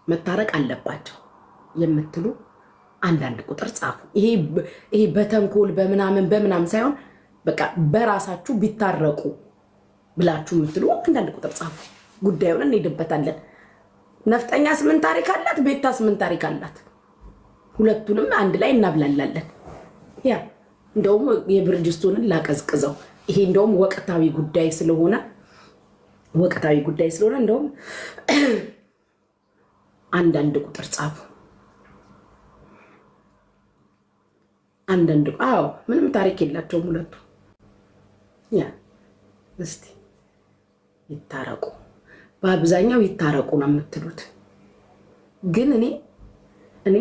መታረቅ አለባቸው የምትሉ አንዳንድ ቁጥር ጻፉ። ይሄ በተንኮል በምናምን ሳይሆን በቃ በራሳችሁ ቢታረቁ ብላችሁ የምትሉ አንዳንድ ቁጥር ጻፉ። ጉዳዩን እንሄድበታለን። ነፍጠኛስ ምን ታሪክ አላት? ቤታስ ምን ታሪክ አላት? ሁለቱንም አንድ ላይ እናብላላለን። ያ እንደውም የብርጅስቶንን ላቀዝቅዘው። ይሄ እንደውም ወቅታዊ ጉዳይ ስለሆነ እንደውም አንዳንድ ቁጥር ጻፉ። ምንም ታሪክ የላቸውም ሁለቱ። ያ እስቲ ይታረቁ፣ በአብዛኛው ይታረቁ ነው የምትሉት። ግን እኔ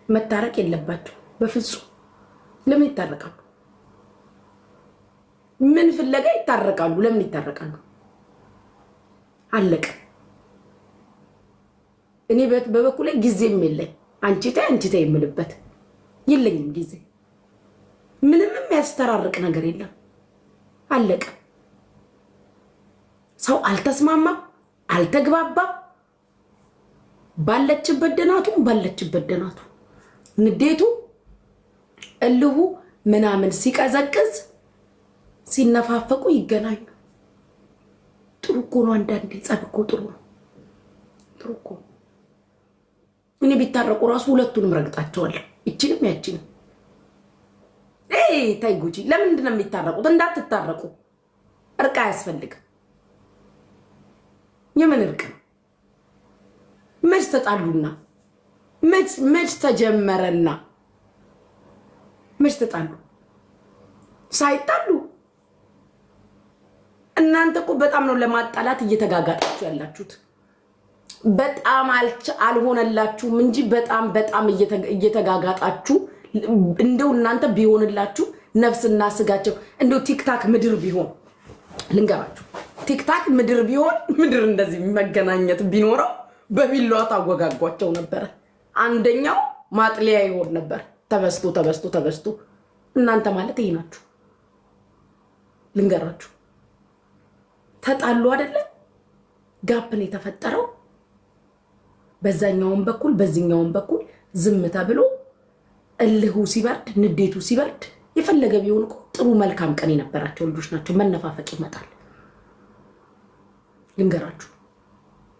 መታረቅ የለባቸው በፍጹም። ለምን ይታረቃሉ? ምን ፍለጋ ይታረቃሉ? ለምን ይታረቃሉ? አለቀ። እኔ በበኩሌ ጊዜም የለኝ። አንቺ ታይ የምልበት የለኝም ጊዜ። ምንም የሚያስተራርቅ ነገር የለም። አለቀ። ሰው አልተስማማም፣ አልተግባባም። ባለችበት ደናቱ ንዴቱ እልሁ ምናምን ሲቀዘቅዝ ሲነፋፈቁ ይገናኙ። ጥሩ እኮ ነው። አንዳንዴ ጸብ እኮ ጥሩ እኮ። እኔ ቢታረቁ ራሱ ሁለቱንም ረግጣቸዋለሁ፣ ይችንም ያችንም። ታይ ጉጂ። ለምንድን ነው የሚታረቁት? እንዳትታረቁ። እርቅ አያስፈልግም። የምን እርቅ ነው? መች ተጣሉና? መች ተጀመረና? መች ተጣሉ? ሳይጣሉ እናንተ እኮ በጣም ነው ለማጣላት እየተጋጋጣችሁ ያላችሁት። በጣም አልሆነላችሁም እንጂ በጣም እየተጋጋጣችሁ። እንደው እናንተ ቢሆንላችሁ ነፍስና ስጋቸው እንደው ቲክታክ ምድር ቢሆን ልንገራችሁ፣ ቲክታክ ምድር ቢሆን ምድር እንደዚህ መገናኘት ቢኖረው በቢላዋ ታወጋጓቸው ነበር። አንደኛው ማጥሊያ ይሆን ነበር። ተበስቶ እናንተ ማለት ይሄ ናችሁ። ልንገራችሁ፣ ተጣሉ አይደለ? ጋፕን የተፈጠረው በዛኛውን በኩል በዚህኛውን በኩል ዝም ተብሎ እልሁ ሲበርድ ንዴቱ ሲበርድ የፈለገ ቢሆን እኮ ጥሩ መልካም ቀን የነበራቸው ልጆች ናቸው። መነፋፈቅ ይመጣል። ልንገራችሁ፣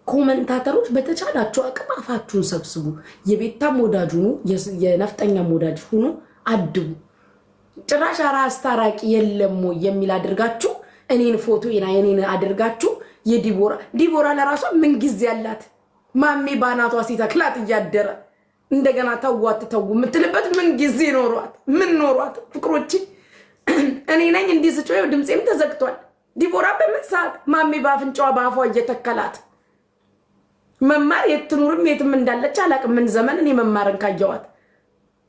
ኮመንታተሮች በተቻላችሁ አቅም አፋችሁን ሰብስቡ። የቤታም ወዳጅ ሁኑ፣ የነፍጠኛም ወዳጅ ሁኑ፣ አድቡ። ጭራሽ አስታራቂ የለም የሚል አድርጋችሁ እኔን ፎቶ የኔን አድርጋችሁ የዲቦራ ለራሷ ምን ጊዜ ያላት ማሜ ባናቷ ሲተክላት እያደረ እንደገና ተዋት የምትልበት ምን ጊዜ ኖሯት? ምን ኖሯት? ፍቅሮች እኔ ነኝ እንዲህ ስጮህ ድምጼም ተዘግቷል። ዲቦራ በምን ሰዓት ማሜ ባፍንጫዋ ባፏ እየተከላት መማር የትኑርም የትም እንዳለች አላቅም። ምን ዘመን እኔ መማርን ካየዋት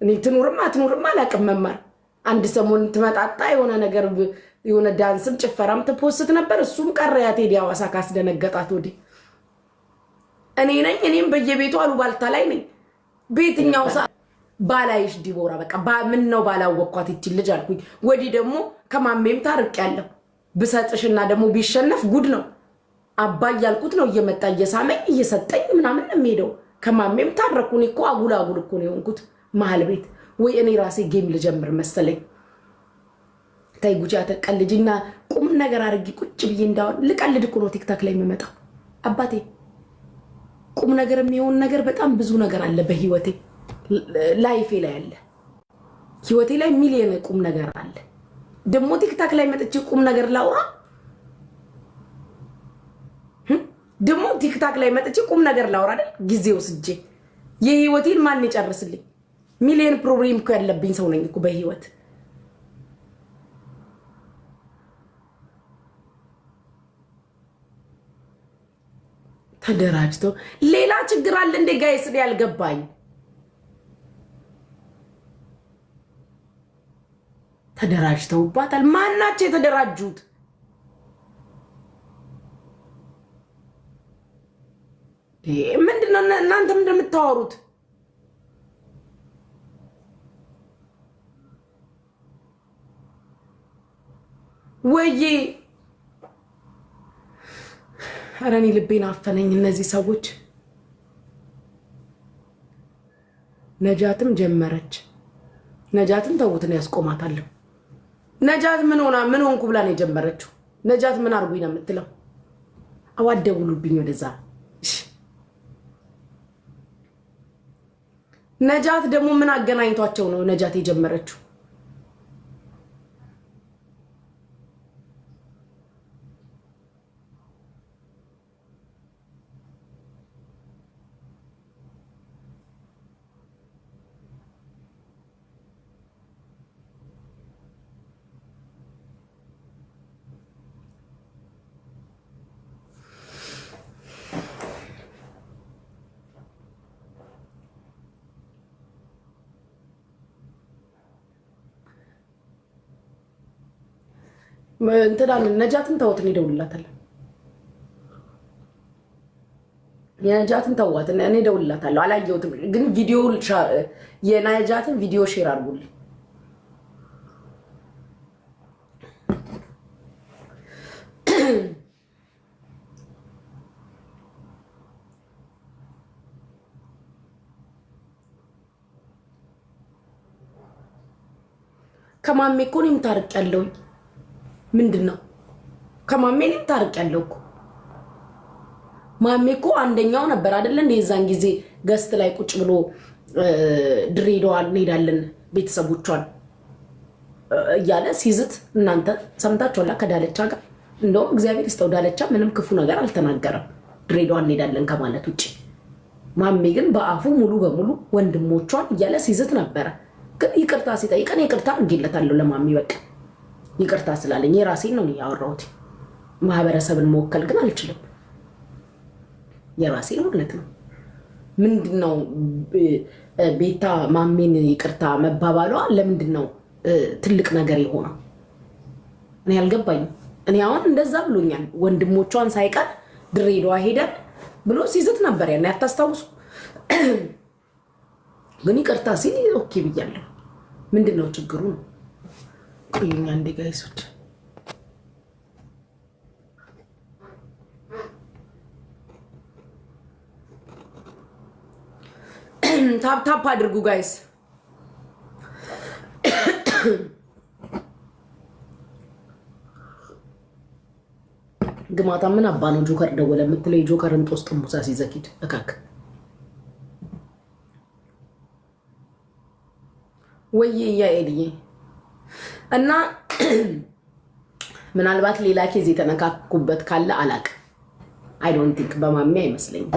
እኔ ትኑርም አትኑርም አላቅም። መማር አንድ ሰሞን ትመጣጣ የሆነ ነገር የሆነ ዳንስም ጭፈራም ትፖስት ነበር። እሱም ቀረያ ቴዲ አዋሳ ካስደነገጣት ወዲህ እኔ ነኝ እኔም በየቤቱ አሉባልታ ላይ ነኝ። ቤትኛው ሰዓት ባላይሽ ዲቦራ በቃ ምን ነው ባላወቅኳት ይችል ልጅ አልኩኝ። ወዲህ ደግሞ ከማሜም ታርቅ ያለው ብሰጥሽና ደግሞ ቢሸነፍ ጉድ ነው። አባይ ያልኩት ነው እየመጣ እየሳመኝ እየሰጠኝ ምናምን ነው የሚሄደው። ከማሜም ታረኩኝ እኮ አጉል እኮ ነው የሆንኩት መሀል ቤት። ወይ እኔ ራሴ ጌም ልጀምር መሰለኝ። ታይ ጉጂ አተቀልጂና ቁም ነገር አድርጊ ቁጭ ብዬ እንዳው ልቀልድ እኮ ነው ቲክታክ ላይ የምመጣው። አባቴ ቁም ነገር የሚሆን ነገር በጣም ብዙ ነገር አለ በህይወቴ ላይፌ ላይ አለ። ህይወቴ ላይ ሚሊዮን ቁም ነገር አለ። ደግሞ ቲክታክ ላይ መጥቼ ቁም ነገር ላውራ ደግሞ ቲክታክ ላይ መጥቼ ቁም ነገር ላውራ አይደል? ጊዜው ስጄ የህይወቴን ማን ይጨርስልኝ? ሚሊዮን ፕሮብሌም እኮ ያለብኝ ሰው ነኝ እኮ በህይወት። ተደራጅተው ሌላ ችግር አለ እንደ ጋይስ ያልገባኝ። ተደራጅተውባታል። ማናቸው የተደራጁት? ምንድነው እናንተ እንደምታወሩት? ወይዬ ኧረ እኔ ልቤን አፈነኝ። እነዚህ ሰዎች ነጃትም ጀመረች። ነጃትን ተውትን ያስቆማታል። ነጃት ምን ሆና ምን ሆንኩ ብላ ነው የጀመረችው? ነጃት ምን አርጉኝ ነው የምትለው? አዋደውሉብኝ ወደዛ። ነጃት ደግሞ ምን አገናኝቷቸው ነው ነጃት የጀመረችው? እንትዳን ነጃትን ተውት፣ እደውልላታለሁ። የነጃትን ተዋት፣ እኔ እደውልላታለሁ። አላየሁትም ግን ቪዲዮ የነጃትን ቪዲዮ ሼር አድርጉልኝ። ከማሜ እኮ እኔም ታርቄያለሁኝ። ምንድን ነው ከማሜ እኔም ታርቄያለሁ እኮ። ማሜ እኮ አንደኛው ነበር አይደል እንደ የዛን ጊዜ ገስት ላይ ቁጭ ብሎ ድሬዳዋ እንሄዳለን ቤተሰቦቿን እያለ ሲዝት እናንተ ሰምታችኋላ ከዳለቻ ጋር። እንደውም እግዚአብሔር ይስጠው ዳለቻ ምንም ክፉ ነገር አልተናገረም ድሬዳዋ እንሄዳለን ከማለት ውጭ። ማሜ ግን በአፉ ሙሉ በሙሉ ወንድሞቿን እያለ ሲዝት ነበረ። ግን ይቅርታ ሲጠይቀን ይቅርታ አድርጌለታለሁ ለማሚ። በቃ ይቅርታ ስላለኝ የራሴን ነው ያወራሁት። ማህበረሰብን መወከል ግን አልችልም። የራሴን ማለት ነው። ምንድነው ቤታ ማሜን ይቅርታ መባባሏ ለምንድነው ትልቅ ነገር የሆነው? እኔ አልገባኝም። እኔ አሁን እንደዛ ብሎኛል ወንድሞቿን ሳይቀር ድሬዳዋ ሄደን ብሎ ሲዝት ነበር ያን ያታስታውሱ። ግን ይቅርታ ሲል ኦኬ ብያለሁ። ምንድነው ችግሩ ነው? ቆዩኛ እንዴ ጋይሶች፣ ታፕ ታፕ አድርጉ ጋይስ። ግማታ ምን አባ ነው ጆከር ደወለ የምትለው? የጆከርን ጦስ ጥሙሳ ሲዘኪድ እካክ ወይ ያ ኤልዬ እና ምናልባት ሌላ ኬዝ የተነካኩበት ካለ አላቅ። አይ ዶንት ቲንክ በማሚ አይመስለኝም።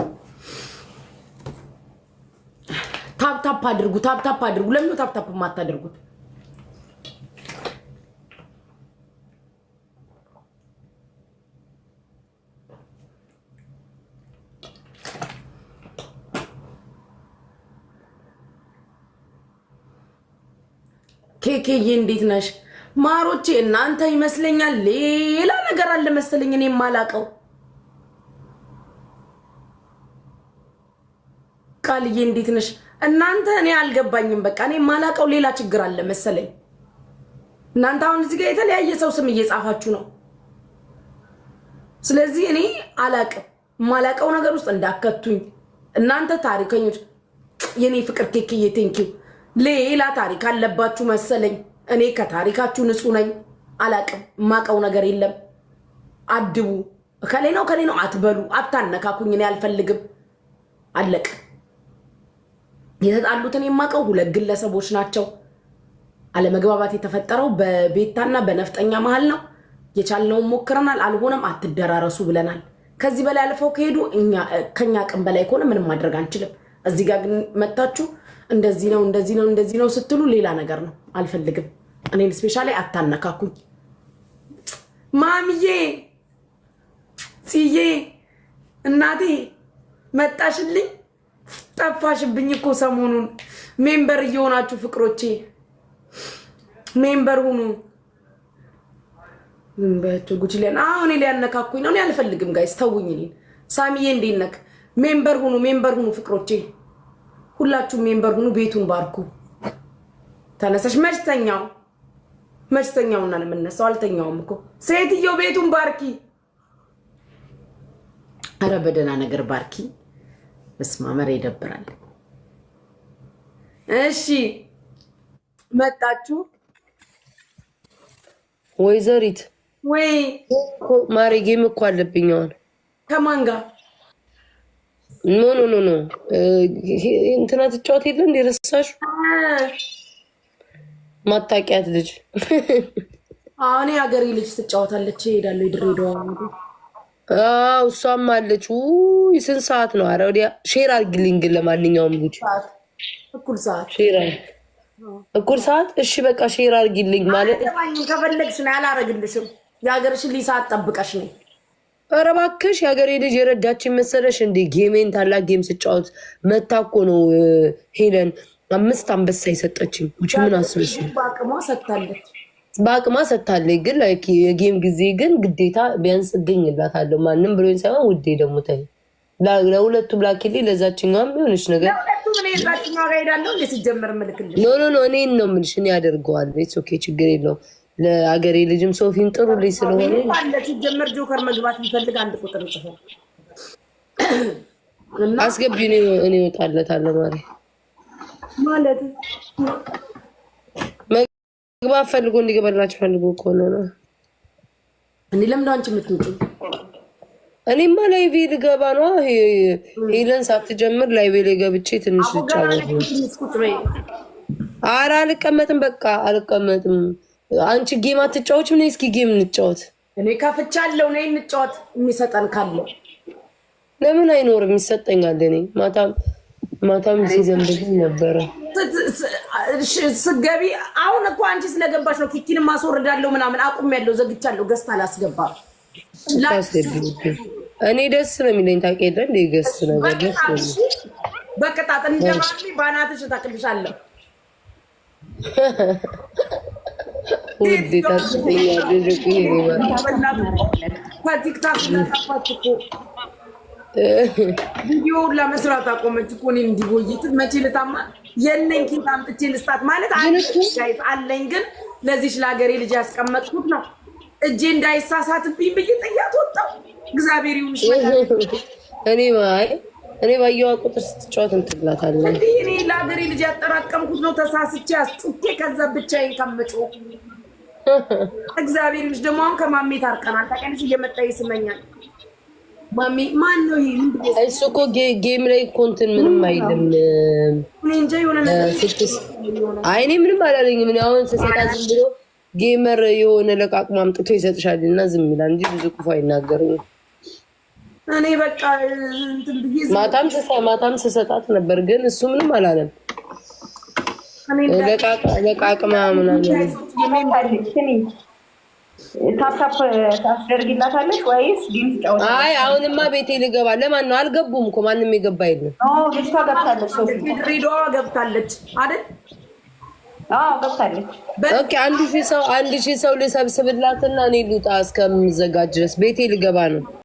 ታፕ ታፕ አድርጉ፣ ታፕ ታፕ አድርጉ። ለምን ታፕ ታፕ ማታደርጉት? ኬኬዬ እንዴት ነሽ ማሮቼ? እናንተ ይመስለኛል ሌላ ነገር አለ መሰለኝ እኔ የማላቀው። ቃልዬ እንዴት ነሽ? እናንተ እኔ አልገባኝም። በቃ እኔ የማላቀው ሌላ ችግር አለ መሰለኝ። እናንተ አሁን እዚህ ጋር የተለያየ ሰው ስም እየጻፋችሁ ነው። ስለዚህ እኔ አላቅም። የማላቀው ነገር ውስጥ እንዳከቱኝ እናንተ ታሪከኞች። የኔ ፍቅር ኬኬዬ ቴንኪው። ሌላ ታሪክ አለባችሁ መሰለኝ። እኔ ከታሪካችሁ ንጹህ ነኝ። አላቅም። የማቀው ነገር የለም። አድቡ። ከሌ ነው አትበሉ። አታነካኩኝ። እኔ አልፈልግም። አለቅ። የተጣሉትን የማቀው ሁለት ግለሰቦች ናቸው። አለመግባባት የተፈጠረው በቤታና በነፍጠኛ መሃል ነው። የቻልነውን ሞክረናል፣ አልሆነም። አትደራረሱ ብለናል። ከዚህ በላይ አልፈው ከሄዱ ከኛ አቅም በላይ ከሆነ ምንም ማድረግ አንችልም። እዚህ ጋር ግን መጣችሁ እንደዚህ ነው ስትሉ ሌላ ነገር ነው። አልፈልግም። እኔን ስፔሻሊ አታነካኩኝ። ማሚዬ ጽዬ እናቴ መጣሽልኝ። ጠፋሽብኝ እኮ ሰሞኑን። ሜምበር እየሆናችሁ ፍቅሮቼ ሜምበር ሁኑ። በእቸው ጉቺ ሊያን አሁን ሊያነካኩኝ ነው። እኔ አልፈልግም ጋይስ ተውኝ። እኔን ሳሚዬ እንዴት ነክ? ሜምበር ሁኑ ፍቅሮቼ። ሁላችሁ ሜምበር ሁኑ። ቤቱን ባርኩ። ተነሳሽ መስተኛውና ለምነሳው አልተኛውም እኮ ሴትዮ። ቤቱን ባርኪ። አረ በደና ነገር ባርኪ። መስማመር ይደብራል። እሺ መጣችሁ ወይዘሪት ወይ ማሪ ጌም እኮ አለብኝ አሁን። ከማን ጋር? ኖ ኖ ኖ ኖ እንትና ትጫወት የለ እንደ ረሳሽ ማታቂያት ልጅ አሁን የሀገሬ ልጅ ትጫወታለች። እሄዳለሁ የድሬዳዋ። አዎ እሷም አለች። ስንት ሰዓት ነው? ኧረ ወዲያ ሼር አድርጊልኝ ግን ለማንኛውም ልጅ እኩል ሰዓት ሼር እኩል ሰዓት። እሺ በቃ ሼር አድርጊልኝ ማለት ከፈለግሽ ነው። ያላረግልሽም የሀገርሽን ልጅ ሰዓት ጠብቀሽ ነው። ኧረ እባክሽ የሀገሬ ልጅ የረዳችን መሰለሽ እንዴ? ጌሜን ታላቅ ጌም ስጫወት መታ እኮ ነው ሄለን 5 አንበሳ የሰጠችኝ። ምን አስበሽ? በአቅሟ ሰጥታለች። በአቅማ ሰጥታለች። ግን ላይክ የጌም ጊዜ ግን ግዴታ ቢያንስ እገኝላታለሁ። ማንም ብሎኝ ሳይሆን ውዴ ደግሞ ታይ ለሁለቱም ላኪልኝ። ለዛችኛም የሆነች ነገር ኖ ኖ ኖ እኔን ነው የምልሽ። እኔ አደርገዋለሁ። ኢትስ ኦኬ ችግር የለውም። ለአገሬ ልጅም ሶፊም ጥሩ ልጅ ስለሆነ ሲጀመር ጆከር መግባት የሚፈልግ አንድ ቁጥር ጽፏል። አስገቢ። እኔ እወጣለታለሁ ማለት መግባት ፈልጎ እንዲገባላችሁ ፈልጎ ከሆነ ነው። እኔ ለምን አንቺ የምትወጪው? እኔማ ላይቬ ልገባ ነው። ሄለን ሳትጀምር ላይቬ ላይ ገብቼ ትንሽ ልጫወት ነው። ኧረ አልቀመጥም፣ በቃ አልቀመጥም። አንቺ ጌም አትጫወችም? ነይ እስኪ ጌም እንጫወት። እኔ ከፍቻለሁ። ነይ እንጫወት። የሚሰጠን ካለው ለምን አይኖርም? ይሰጠኛል። እኔ ማታም ሲዘንብልኝ ነበረ ስገቢ። አሁን እኮ አንቺ ስለገባሽ ነው። ኪኪንም ማስወርዳለሁ ምናምን አቁሜያለሁ፣ ዘግቻለሁ። ገዝታ አላስገባም። እኔ ደስ ነው የሚለኝ ታውቂያለሽ እንደ ገስ ነገር ደስ ነው። በቅጣት እንደማሚ ባናትሽ ታክልሻለሁ። ውዴታ ትኛለሽ እኮ ከቲክታክ ጠፋች እኮ ቪዲዮውን ለመስራት አቆመች እኮ። እኔ እንዲቦይት መቼ ልታማ የለኝ ኪንት አምጥቼ ልስጣት ማለት አለኝ። ግን ለዚች ለሀገሬ ልጅ ያስቀመጥኩት ነው። እጄ እንዳይሳሳትብኝ ብዬ ጥያት ወጣሁ። እግዚአብሔር ይሁንሽ። እኔ ባየዋ ቁጥር ስትጫወት እንትላታለሁ። እኔ ለሀገሬ ልጅ ያጠራቀምኩት ነው። ተሳስቼ አስጡቴ ከዛ ብቻዬን ከምጮ እግዚአብሔር ይሁንሽ። ደግሞ አሁን ከማሜ ታርቀናል። ታውቂያለሽ፣ እየመጣ ይስመኛል። ማሜ ማን ነው ይሄ? እሱ እኮ ጌም ላይ እኮ እንትን ምንም አይልም። እንጃ የሆነ ነገር እኔ ምንም አላለኝም። ምን አሁን ስሰጣት ዝም ብሎ ጌመር የሆነ ለቃቅሞ አምጥቶ ይሰጥሻል እና ዝም ይላል እንጂ ብዙ ክፉ አይናገርም። እኔ በቃ እንትን ብዬ ማታም ስሰጣት ነበር፣ ግን እሱ ምንም አላለም። ለቃቅማ ምናምን ታፕታፕ ታስደርጊላታለሽ ወይስ ጌም ትጫወታለሽ? አይ አሁንማ ቤቴ ልገባ። ለማን ነው? አልገቡም እኮ ማንም የገባ የለም። ልጅቷ ገብታለች። ድሬዳዋ ገብታለች አይደል? ገብታለች። ኦኬ 1000 ሰው ልሰብስብላትና እኔ ልውጣ እስከምዘጋጅ ድረስ ቤቴ ልገባ ነው።